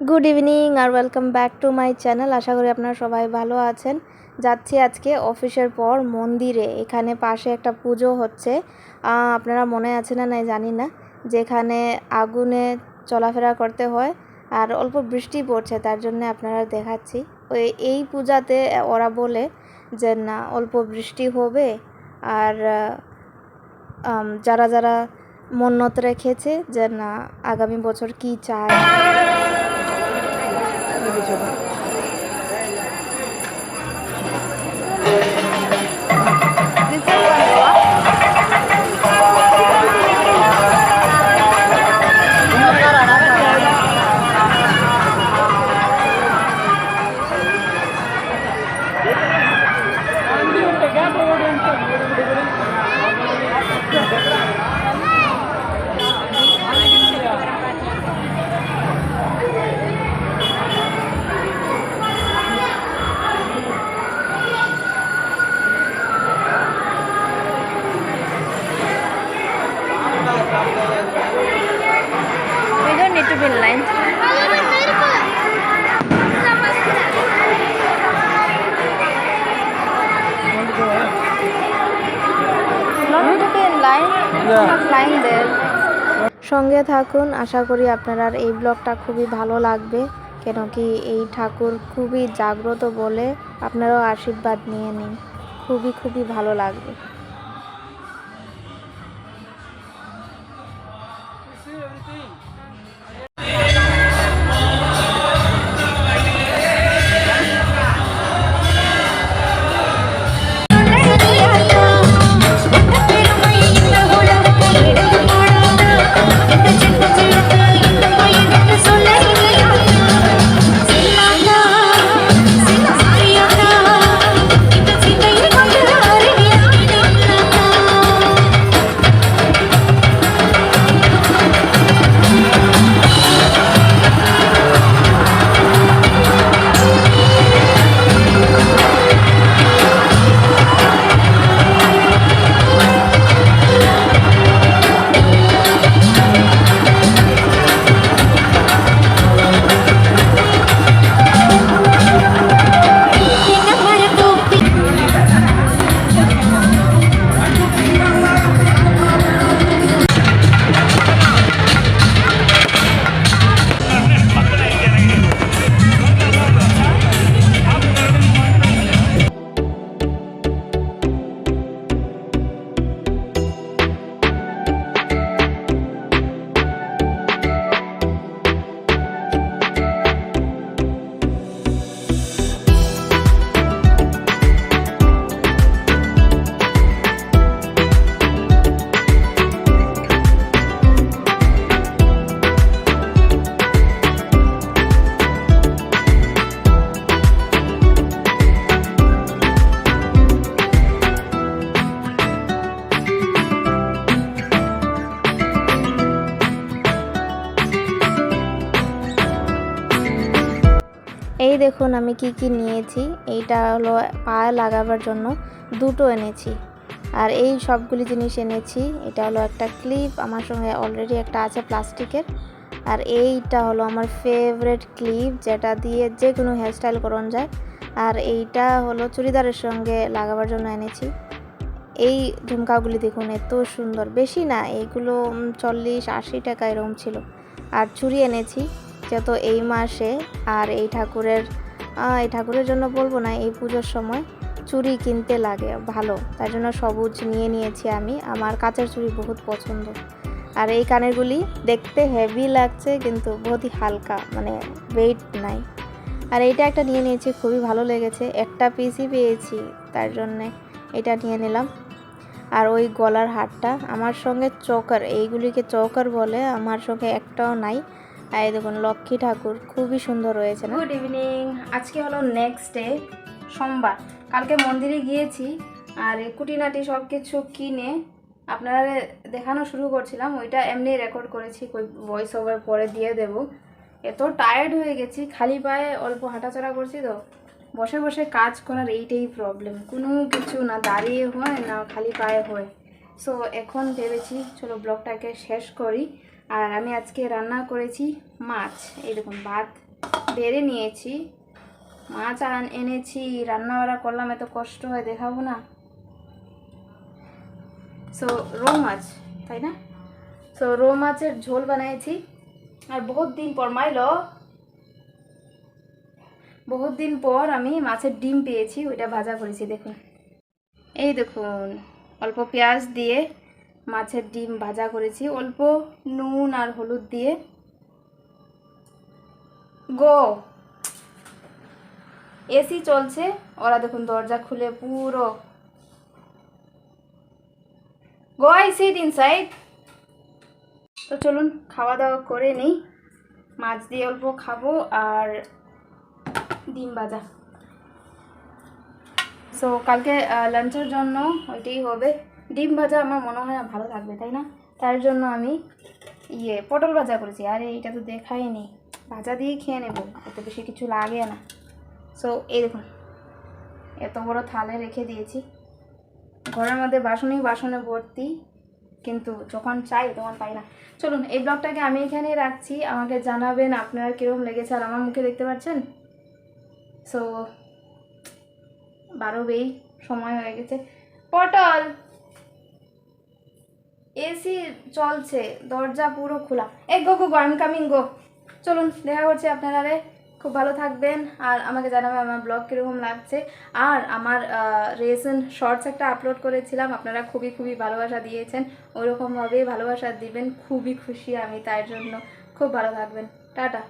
Good evening আর welcome back to my channel. আশা করি আপনারা সবাই ভালো আছেন। যাচ্ছি আজকে অফিসের পর মন্দিরে। এখানে পাশে একটা পুজো হচ্ছে, আপনারা মনে আছে না নাই জানি না, যেখানে আগুনে চলাফেরা করতে হয় আর অল্প বৃষ্টি পড়ছে, তার জন্য আপনারা দেখাচ্ছি। এই পূজাতে ওরা বলে যে না অল্প বৃষ্টি হবে আর যারা যারা মন্নত রেখেছে যে না আগামী বছর কি চায়। We don't need to be in line. Not to be in line. Not flying there. সঙ্গে থাকুন, আশা করি আপনারা এই ব্লগটা খুবই ভালো লাগবে, কেন কি এই ঠাকুর খুবই জাগ্রত বলে আপনারাও আশীর্বাদ নিয়ে নিন, খুবই ভালো লাগবে। এই দেখুন আমি কি নিয়েছি। এইটা হলো পায়ে লাগাবার জন্য দুটো এনেছি, আর এই সবগুলি জিনিস এনেছি। এটা হলো একটা ক্লিপ, আমার সঙ্গে অলরেডি একটা আছে প্লাস্টিকের, আর এইটা হলো আমার ফেভারিট ক্লিপ, যেটা দিয়ে যে কোনো হেয়ারস্টাইল করানো যায়। আর এইটা হলো চুড়িদারের সঙ্গে লাগাবার জন্য এনেছি। এই ঝুমকাগুলি দেখুন এত সুন্দর, বেশি না, এইগুলো 40-80 টাকা এরকম ছিল। আর চুড়ি এনেছি, যেহেতু এই মাসে আর এই ঠাকুরের জন্য বলবো না, এই পুজোর সময় চুড়ি কিনতে লাগে ভালো, তার জন্য সবুজ নিয়ে নিয়েছি আমি। আমার কাচের চুড়ি বহুত পছন্দ। আর এই কানেরগুলি দেখতে হেভি লাগছে, কিন্তু বহুতই হালকা, মানে ওয়েট নাই। আর এইটা একটা নিয়ে নিয়েছি, খুবই ভালো লেগেছে, একটা পিসই পেয়েছি, তার জন্যে এটা নিয়ে নিলাম। আর ওই গলার হারটা, আমার সঙ্গে চোকার, এইগুলিকে চোকার বলে, আমার সঙ্গে একটাও নাই। এই দেখুন লক্ষ্মী ঠাকুর খুবই সুন্দর রয়েছে না। গুড ইভিনিং, আজকে হলো নেক্সট ডে, সোমবার। কালকে মন্দিরে গিয়েছি আর কুটিনাটি সব কিছু কিনে আপনারা দেখানো শুরু করছিলাম, ওইটা এমনি রেকর্ড করেছি, ভয়েস ওভার পরে দিয়ে দেব। এত টায়ার্ড হয়ে গেছি, খালি পায়ে অল্প হাঁটাচলা করছি তো, বসে বসে কাজ করার এইটাই প্রবলেম, কোনো কিছু না দাঁড়িয়ে হয় না খালি পায়ে হয়। সো এখন ভেবেছি চলো ব্লগটাকে শেষ করি আর আমি আজকে রান্না করেছি মাছ। এই দেখুন ভাত বেড়ে নিয়েছি, মাছ এনেছি, রান্না বান্না করলাম, এত কষ্ট হয় দেখাবো না। সো রৌ মাছ, তাই না? সো রৌ মাছের ঝোল বানিয়েছি। আর বহুত দিন পর আমি মাছের ডিম পেয়েছি, ওইটা ভাজা করেছি। দেখুন, এই দেখুন অল্প পেঁয়াজ দিয়ে মাছের ডিম ভাজা করেছি, অল্প নুন আর হলুদ দিয়ে। গো এসি চলছে, ওরা দেখুন দরজা খুলে পুরো। গো আই সিট ইনসাইড। তো চলুন খাওয়া দাওয়া করে নিই, মাছ দিয়ে অল্প খাবো আর ডিম ভাজা। সো কালকে লাঞ্চের জন্য ওইটাই হবে। ডিম ভাজা আমার মনে হয় না ভালো থাকবে, তাই না? তার জন্য আমি পটল ভাজা করেছি। আরে এটা তো দেখাইনি, ভাজা দিয়ে খেয়ে নেব, এত বেশি কিছু লাগে না। সো এই দেখুন এত বড় থালে রেখে দিয়েছি, ঘরের মধ্যে বাসনে ভর্তি, কিন্তু যখন চাই তখন পাই না। চলুন এই ব্লগটাকে আমি এখানেই রাখছি। আমাকে জানাবেন আপনারা কীরকম লেগেছে। আর আমার মুখে দেখতে পাচ্ছেন। সো 12 সময় হয়ে গেছে। পটল এসি চলছে, দরজা পুরো খোলা। গো গো গো, আই এম কামিং, গো। চলুন দেখা করছি আপনারা, খুব ভালো থাকবেন। আর আমাকে জানাবেন আমার ব্লগ কীরকম লাগছে। আর আমার রিসেন্ট শর্টস একটা আপলোড করেছিলাম, আপনারা খুবই খুবই ভালোবাসা দিয়েছেন, ওইরকমভাবেই ভালোবাসা দিবেন। খুবই খুশি আমি তার জন্য। খুব ভালো থাকবেন, টাটা।